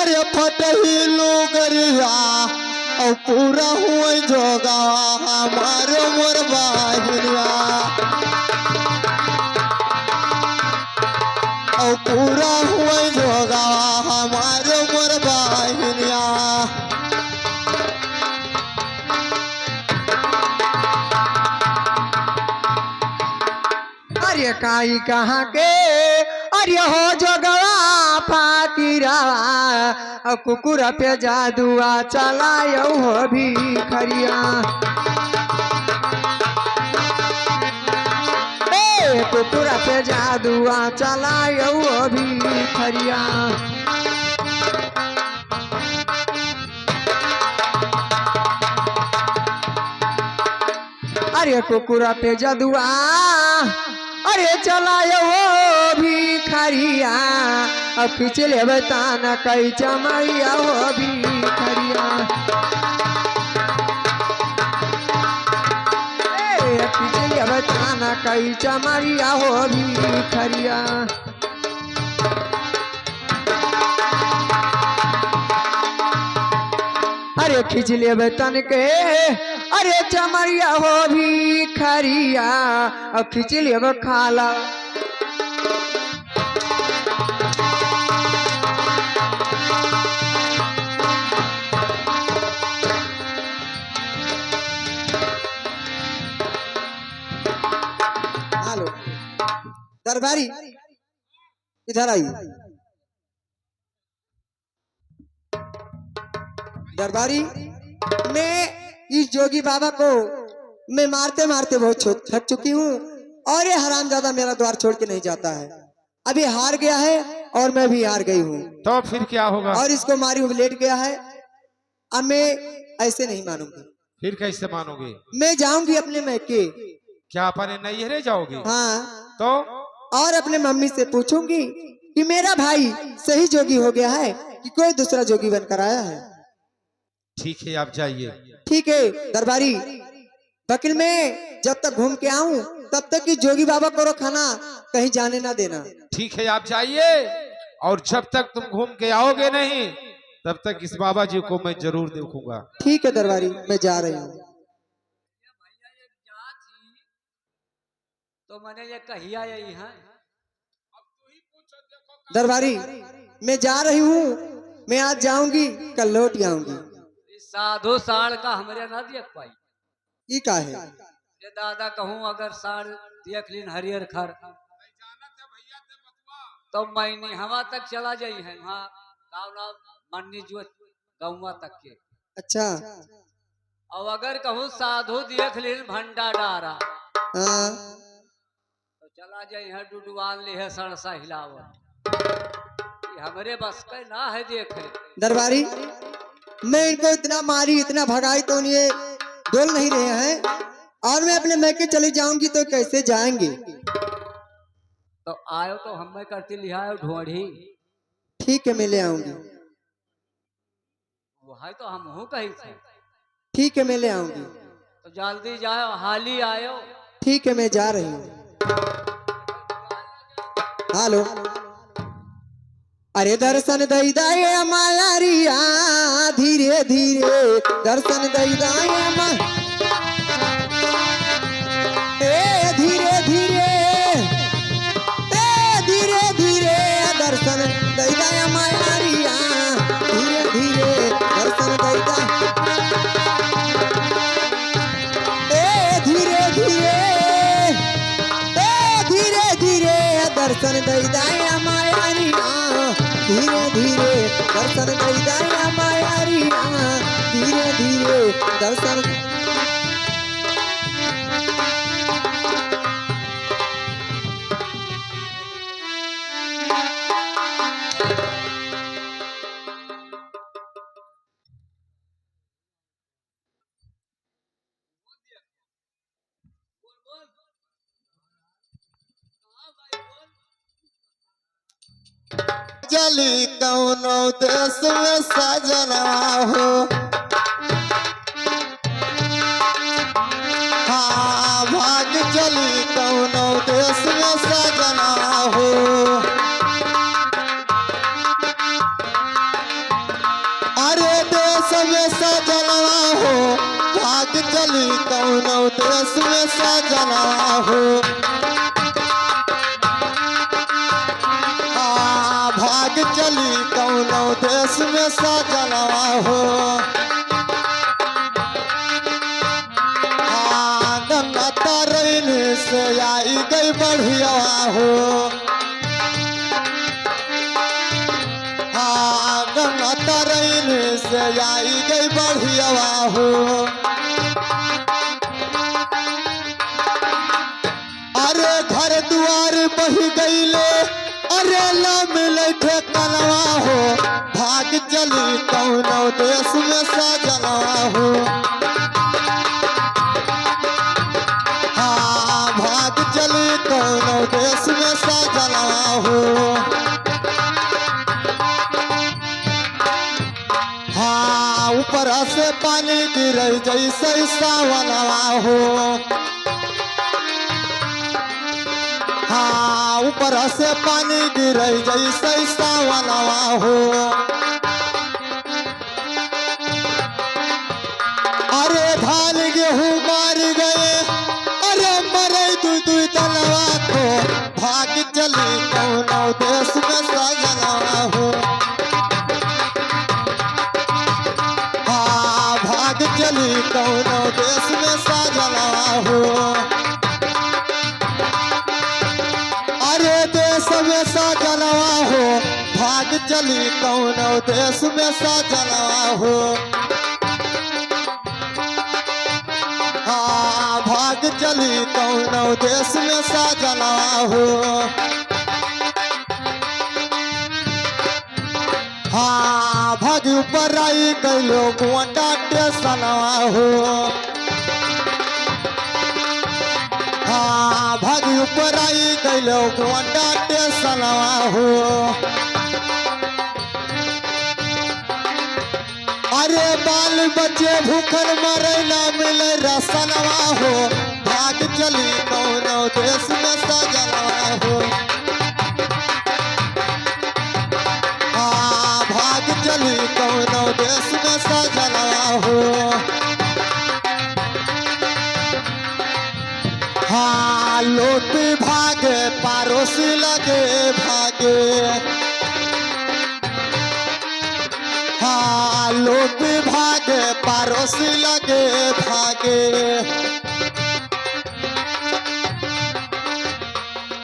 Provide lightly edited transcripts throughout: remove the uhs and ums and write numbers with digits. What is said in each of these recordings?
अरे फटहिलू गरिया और पूरा हुआ जोगा हमारो मोर बाहिनिया और पूरा हुआ जोगा हमारो मोर बाहिनिया। अरे काई कहाँ के अरे हो जोगवा फाकीरा कुकुर पे जादुआ चलायो हो भी खरिया कुकुर पे जादुआ चलायो हो भी खरिया। अरे कुकुर पे जादुआ अरे चलायो हो भी खरिया खींच ले बताना कई चमैया हो भी खरिया खींच ले बताना कई चमैया हो भी खरिया। अरे खींच ले बतन के अरे चमरिया हो भी खरिया और खींच ले खाला हेलो दरबारी इधर आई। दरबारी मैं इस जोगी बाबा को मैं मारते मारते बहुत थक चुकी हूँ और ये हरामजादा मेरा द्वार छोड़ के नहीं जाता है। अभी हार गया है और मैं भी हार गई हूँ। तो फिर क्या होगा? और इसको मारी हुई लेट गया है। अब मैं ऐसे नहीं मानूंगी। फिर कैसे मानोगे? मैं जाऊंगी अपने मैके। क्या अपने नैहरे जाओगे? हाँ तो और अपने मम्मी से पूछूंगी कि मेरा भाई सही जोगी हो गया है कि कोई दूसरा जोगी बनकर आया है। ठीक है आप जाइए। ठीक है दरबारी वकील में जब तक घूम के आऊं तब तक कि जोगी बाबा को खाना कहीं जाने ना देना। ठीक है आप जाइए और जब तक तुम घूम के आओगे नहीं तब तक इस बाबा जी को मैं जरूर देखूंगा। ठीक है दरबारी मैं जा रही हूँ। तो मैंने ये कहिया यही है दरबारी मैं जा रही हूँ। मैं आज जाऊंगी कल लौट आऊंगी। साधु साढ़ का हमरे ना देख पाई ये का है? ये दादा कहूँ अगर साढ़ देख लीन हरियर खर तो मैंने हवा तक चला जाई है वहाँ मन्नी जो गौवा तक के। अच्छा और अगर कहूँ साधु देख लीन भंडा डारा हाँ तो चला जाई है डुडुआन ले है सड़सा हिलावत हमरे बस का ना है देखे। दरबारी मैं इनको इतना मारी इतना भगाई तो ये डोल नहीं रहे हैं और मैं अपने मैके चली जाऊंगी तो कैसे जाएंगे? तो आयो तो हमें करती लिया ढोढ़ी। ठीक है मैं ले आऊंगी। वो है तो हम हूँ कहीं थे। ठीक है मैं ले आऊंगी। तो जल्दी जाओ हाली आयो। ठीक है मैं जा रही हूँ। हेलो अरे दर्शन दई दाए मायारिया धीरे धीरे दर्शन दई दाए धीरे धीरे धीरे धीरे दर्शन दई दाए मायारिया धीरे धीरे दर्शन दई धीरे धीरे धीरे धीरे दर्शन दई दाए मायारिया धीरे धीरे दर्शन दई दाया मायारिया धीरे धीरे दर्शन। चली कौनो देश में सजना हो हाँ भाग चली कौनो देश में सजना हो में सजनवा हो भाग चली कौनो देश में सजनवा हो भाग चली कौनो देश में सजनवा हो गंगा तरैन से आई गई बढ़िया हो गंगा तरैन से आई गई बढ़िया हो अरे घर द्वार बह गईले अरे न मिले ठेकनवा हो भाग चली कौनो देश में सजनवा हो भाग चली कौनो देश में सजनवा हो ऊपर से पानी गिरे जैसे सावनवा हो ऊपर से पानी गिरे जैसे सावनवा हो अरे धान गेहूँ मार गए अरे मरे दू तलवा को भाग चली कौनो देश में सजनवा हो भाग चली कौनो देश में सजनवा हो अरे देश में सजनवा हो भाग चली कौनो देश में सजनवा हो भाग चली कौनो देश में सजनवा हो भाग ऊपर आई कैलो गोटा टेसनवा हो भाग ऊपर आई कैलो गोटा टेसनवा हो अरे बाल बच्चे भूखल मरे ना मिले रसनवा हो भाग चली कौनो देश में सजनवा हो भाग चली कौनो देश में सजनवा हो लोट भागे पारोसी लगे भागे लोट भागे पारोसी लगे भागे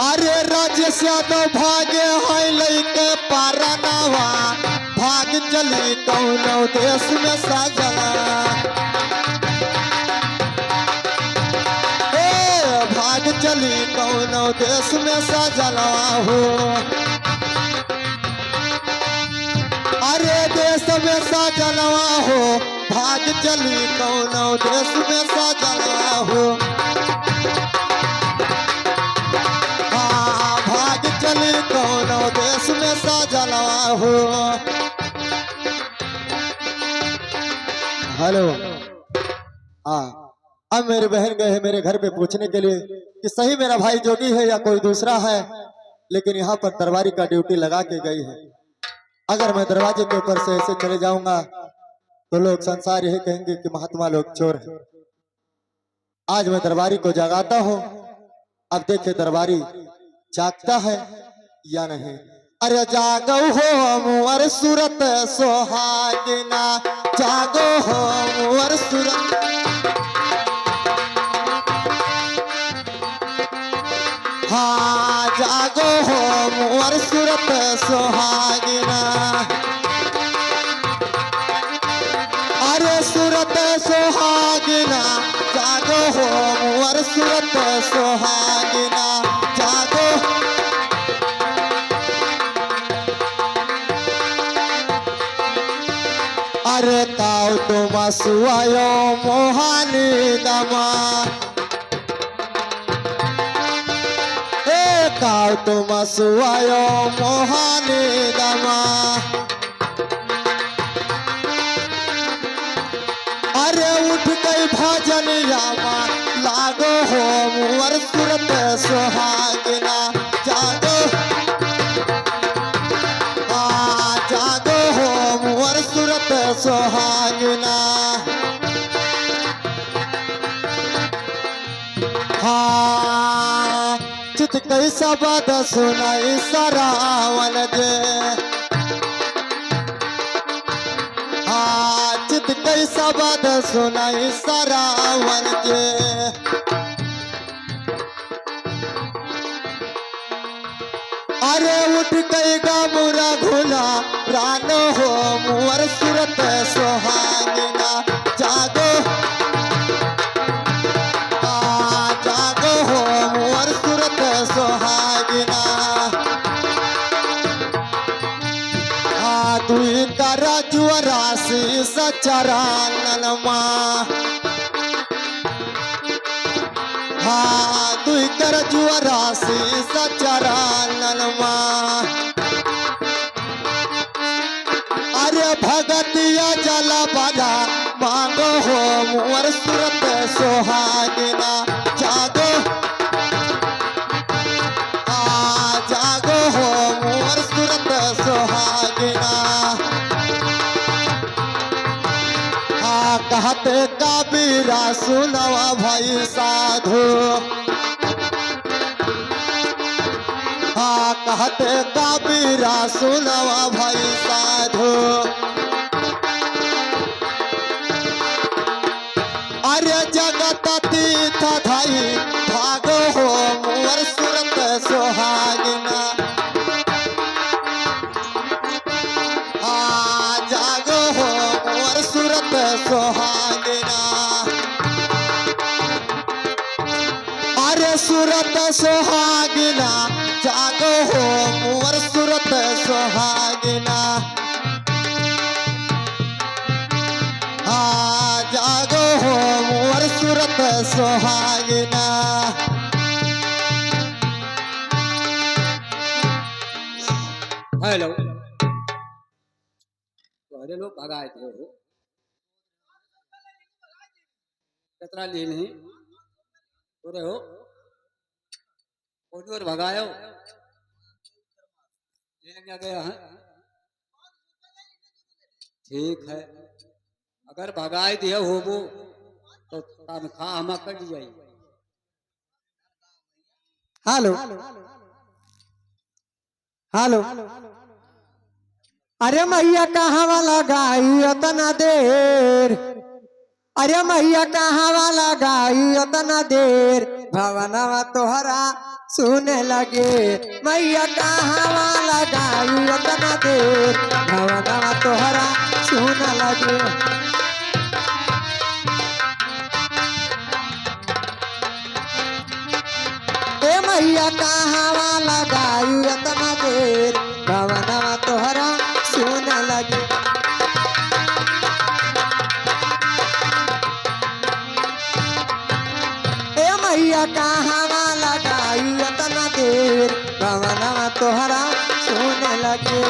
अरे राज्य से तो भागे है लैके पारनवा भाग चली कौनो देश में सजना भाग चली कौनो देश में सजनवा हो अरे देश में सजनवा हो भाग चली कौनो देश में सजनवा हो भाग चली कौनो देश में सजनवा हो हेलो अब मेरी बहन गए हैं मेरे घर पे पूछने के लिए कि सही मेरा भाई जोगी है या कोई दूसरा है, लेकिन यहाँ पर तरवारी का ड्यूटी लगा के गई है। अगर मैं दरवाजे के ऊपर से ऐसे चले जाऊंगा तो लोग संसार यही कहेंगे कि महात्मा लोग चोर हैं। आज मैं दरबारी को जगाता हूँ, अब देखे दरबारी जागता है या नहीं। अरे जागो हो मुअर सूरत सोहागिना, जागो हो मुअर सूरत, हाँ जागो हो मुअर सूरत सोहागिना। अरे सूरत सोहागिना जागो हो मुअर सूरत सोहागिना जागो। अरे ताऊ तुम सुआयो मोहानी दमा, काव तुम सुआयो मोहानी दमा। अरे उठ गई भजन यामा लागो हो मुअर सूरत सोहागिना जागो, जागो हो मुअर सूरत सूरत सुहागिना हाँ चित कैसा बद सुनाई सरावन जे हाँ चित कैसा बद सुनाई सरावन जे अरे उठ गई गा मुरा घुला रान हो मुअर सूरत सुहागिना जागो जागो हो मुअर सूरत सुहागिना दुई कर जुअरासी सचरानन माँ दुई कर जुअरासी सचरानन माँ अरे भगतिया जला बला मांगो हो मुअर सूरत सुहागिना जागो जागो हो मुअर सूरत सुहागिना कहते कबीरा सुनवा भाई साधु कहते कबीरा सुनवा भाई साधु अरे जगत तीर्थ धाई भागो हो मुअर सूरत सुहागिना जागो हो मुअर सूरत सुहागिना अरे सूरत सुहागिना जागो हो मुअर सूरत सुहागिना जागो हो मुअर सूरत सुहागिना हेलो अरे लोग भगाए थे हो कितना ली नहीं पूरे हो और भगाए हो लेने क्या गया है ठीक है अगर भगाए दिया हो वो तो तनख्वाह हम कट जाए हेलो हेलो अरे मैया कहाँ वाला गाई उतना देर अरे मैया कहाँ वाला गाई उतना देर भवनवा तोहरा सुने लगे मैया कहाँ वाला गाई उतना देर भवनवा तोहरा सुने लगे ए मैया कहाँ वाला गाई उतना देर भवनवा तोहरा सुने लगे ए मैया कहाँ वाला गाई उतना देर भवनवा तोहरा सुने लगे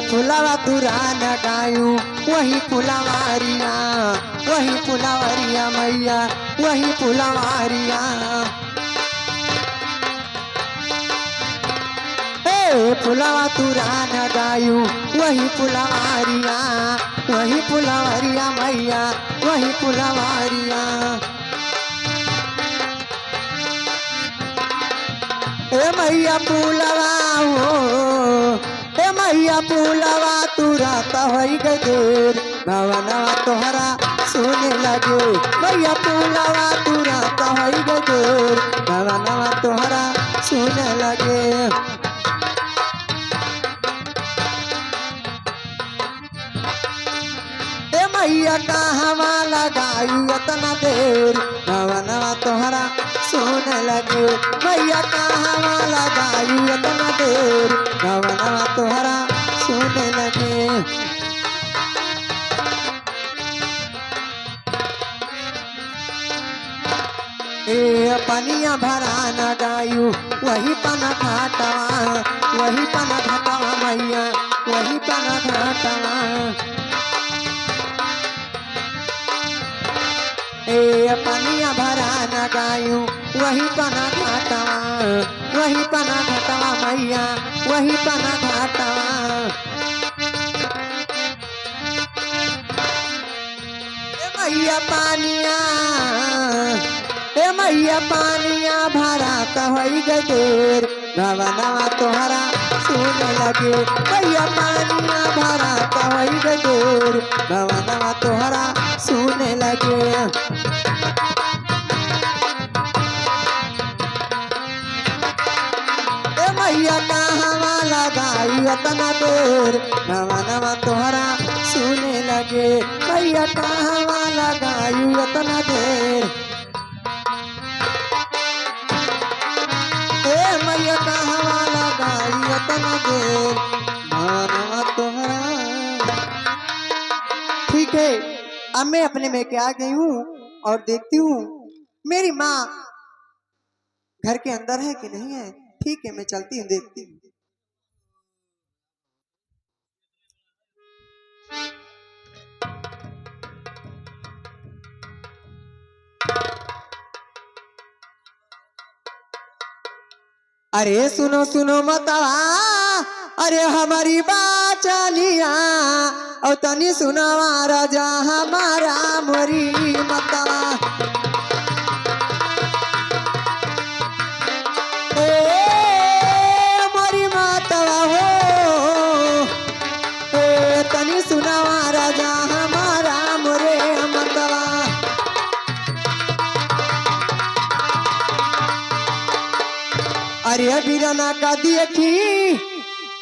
फुलावा तुरान गायू वही फुलवारिया मैया वही फुलवारिया फुलावा तुरान गायू वही फुलवारिया मैया वही फुलवारिया ए मैया फुलवा हो ए मैया फुलवा तुरत होई गदेर भवनवा तोहरा सुने लगे मैया फुलवा तुरत होई गदेर भवनवा तोहरा सुने लगे ए मैया कहाँ वाला गाई उतना देर भवनवा तोहरा सुने लगे मैया कहाँ वाला गाई उतना देर भवनवा तोहरा सुने लगे ए पनिया भरा न गायू वही पन घाटवा मैया वही पन घाटवा ए पनिया भरा न गायू वही पन घाटवा वही पना घाटवा मैया वही पना घाटवा। मैया पानिया ए मैया पानिया भरा कहई गदेर भवनवा तोहरा सुने लगे। मैया पानिया भरा कहई गदेर भवनवा तोहरा सुने लगे। ए मैया कहवा लगाई अतना देर भवनवा तोहरा सुने लगे। मैया कहवा लगाई अतना देर मैया कहवा लगाई अतना देर भवनवा तोहरा। ठीक है, अब मैं अपने में के आ गई हूँ और देखती हूँ मेरी माँ घर के अंदर है कि नहीं है। ठीक है, मैं चलती हूँ देखती हूँ। अरे सुनो सुनो मतवा अरे हमारी बाचलिया और तनी सुनावा राजा हमारा मोरी मतवा। मोरी मतवा हो तनी सुनावा राजा हमारा मोरे मतवा। अरे बीराना का देखी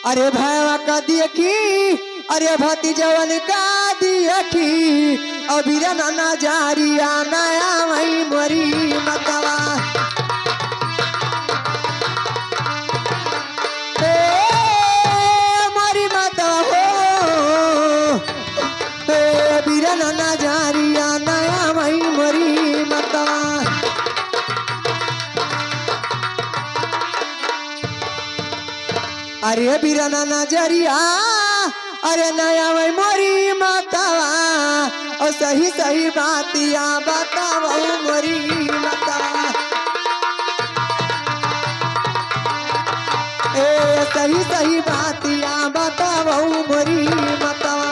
अरे भैया का देखी अरे भतीजवन का देखी और बीराना ना जारिया नया वही मोरी मतवा। मोरी मतवा हो बीराना ना जारिया नया वही मोरी मतवा। अरे बीराना नजरिया अरे नया वही मोरी मतवा और सही सही बातिया बतावा मोरी मतवा। सही सही बातिया बतावा मोरी मतवा।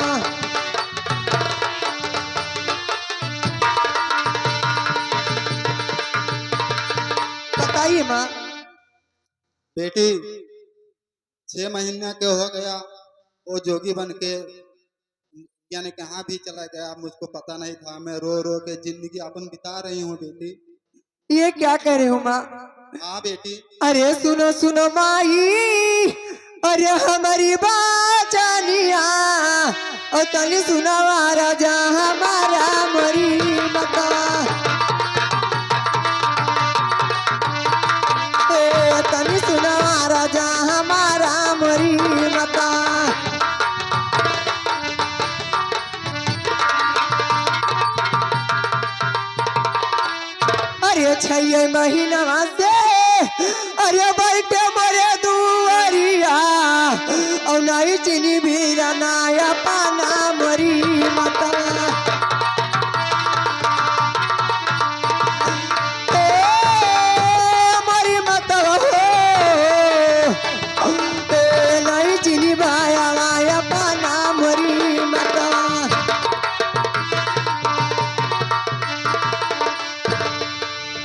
बताइए माँ। बेटी 6 महीना के हो गया वो जोगी बन के यानी कहाँ भी चला गया, मुझको पता नहीं था। मैं रो रो के जिंदगी अपन बिता रही हूँ बेटी। ये क्या कह रहे हो माँ? हाँ बेटी। अरे सुनो सुनो माई अरे हमारी बाचनिया और तनी सुनावा राजा हमारा मोरी मतवा। तनी सुनावा राजा हमारा मोरी मतवा। अरे 6 महीना से अरे बैठे मरे दुआरिया और नहीं चीनी भी रनाया पाना मोरी मतवा। मोरी मतवा हो नहीं चीनी भाया वाया पाना मोरी मतवा।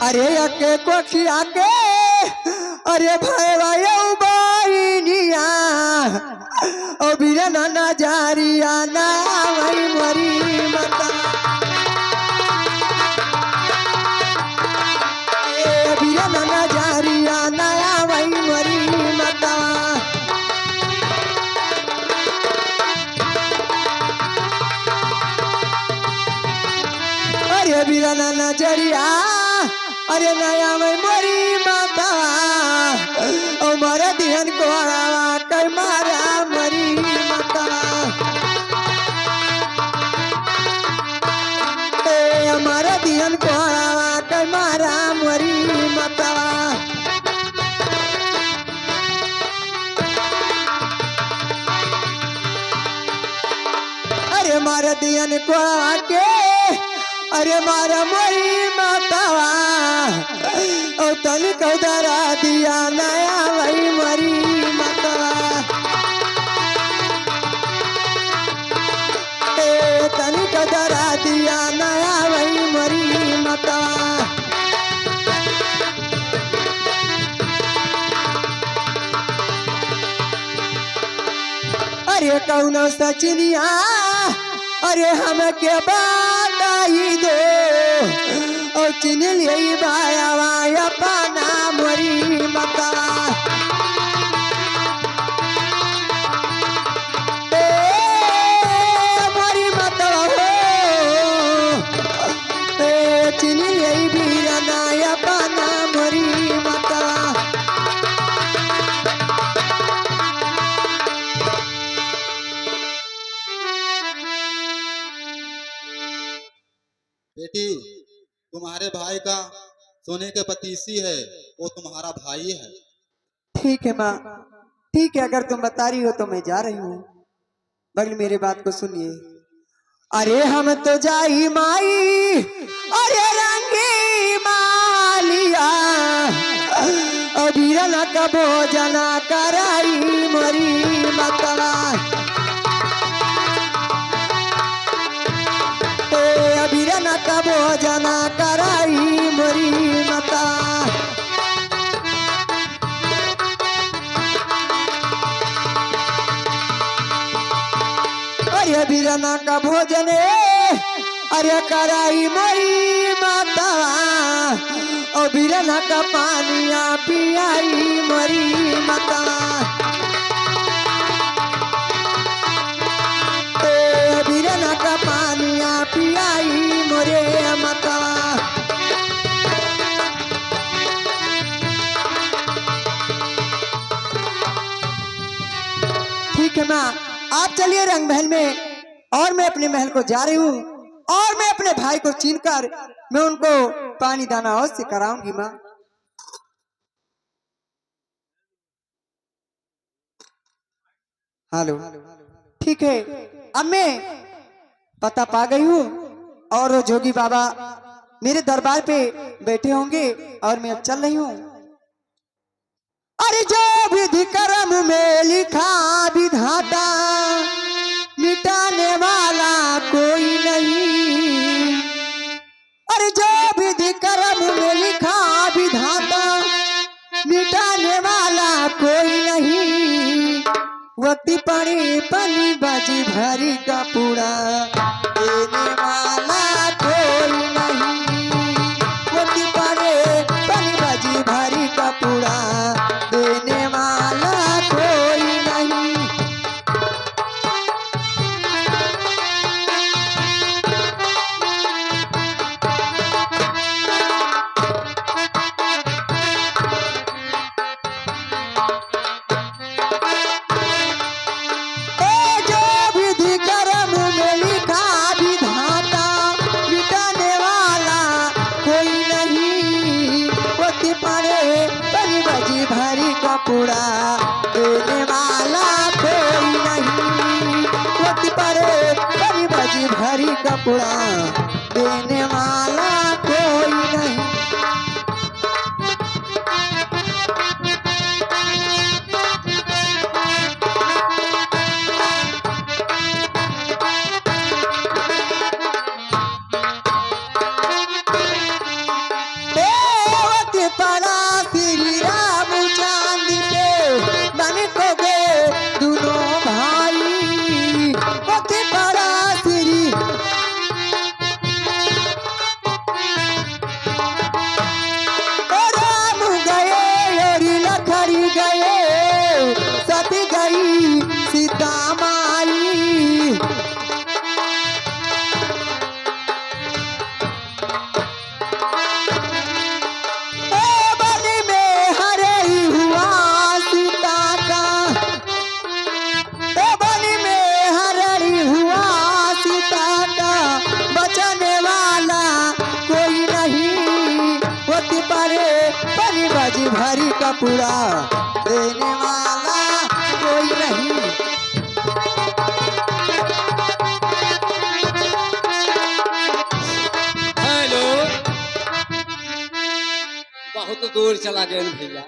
अरे अके कोठिया के अरे भैया बहनिया ओ बीराना ना जारिया ना वही मोरी मतवा। बीराना ना जारिया नया वही मोरी मतवा। अरे बीराना ना जरिया अरे नया वही मोरी मतवा। ओ मारा दिहन को आवा कई मारा मोरी मतवा। हमारा दिहन को आवा कई मारा मोरी मतवा। अरे मारा दिहन को आके अरे मारा मोरी मतवा ओ तन को दरा दिया नया अरे कौनो सचिनिया अरे हमके बताई दो और चिन ले बाया वाया पाना मोरी मता मोरी मता हो चिन ले बीरना या पाना मोरी मता बेटी तुम्हारे भाई का सोने के पतीसी है, वो तुम्हारा भाई है। ठीक है माँ, ठीक है, अगर तुम बता रही हो तो मैं जा रही हूँ। बगल मेरे बात को सुनिए। अरे हम तो जाई माई अरे रंगी मालिया अबीरना का भोजना कराई मोरी मतला अबीरना का भोजना कराई मोरी मता अरे बीरना का भोजन अरे कराई मोरी माता और बीरना का पानिया पियाई मोरी माता बीरना का पानिया पियाई मोरे माता ठीक है माँ, आप चलिए रंग महल में और मैं अपने महल को जा रही हूँ और मैं अपने भाई को छीनकर मैं उनको पानी दाना और से कराऊंगी माँ। हेलो, ठीक है, अब मैं पता पा गई हूँ और वो जोगी बाबा मेरे दरबार पे बैठे होंगे और मैं अब चल रही हूँ। अरे जो विधि कर्म में लिखा विधाता मिटाने वाला कोई नहीं। अरे जो विधि कर्म में लिखा विधाता मिटाने वाला कोई नहीं। वक्ति पड़ी पनी बाजी भरी का पूरा देने वाला कोई नहीं। वक्ति पड़े पनी बाजी भरी का पूरा देने वाला कोई नहीं। जो विधि कर्म में लिखा विधाता मिटाने वाला कोई नहीं। वक्ति पड़े पनी बाजी भरी का पूरा देने वाला कोई नहीं। वक्ति पड़े पनी बाजी भरी का पूरा देने वाला कोई नहीं। वक्ति पड़ा श्री राम चांद पे बन को गए दोनों भाई। वक्ति पड़ा श्री राम गए और लखरी गए सती गई सीता माई। बन में हरे हुआ सीता का बन में हरे हुआ सीता का बचाने वाला कोई नहीं। वक्ति पड़े पनी बाजी भरी का पूरा देने वाला कोई नहीं। हेलो, बहुत दूर चला गए भैया।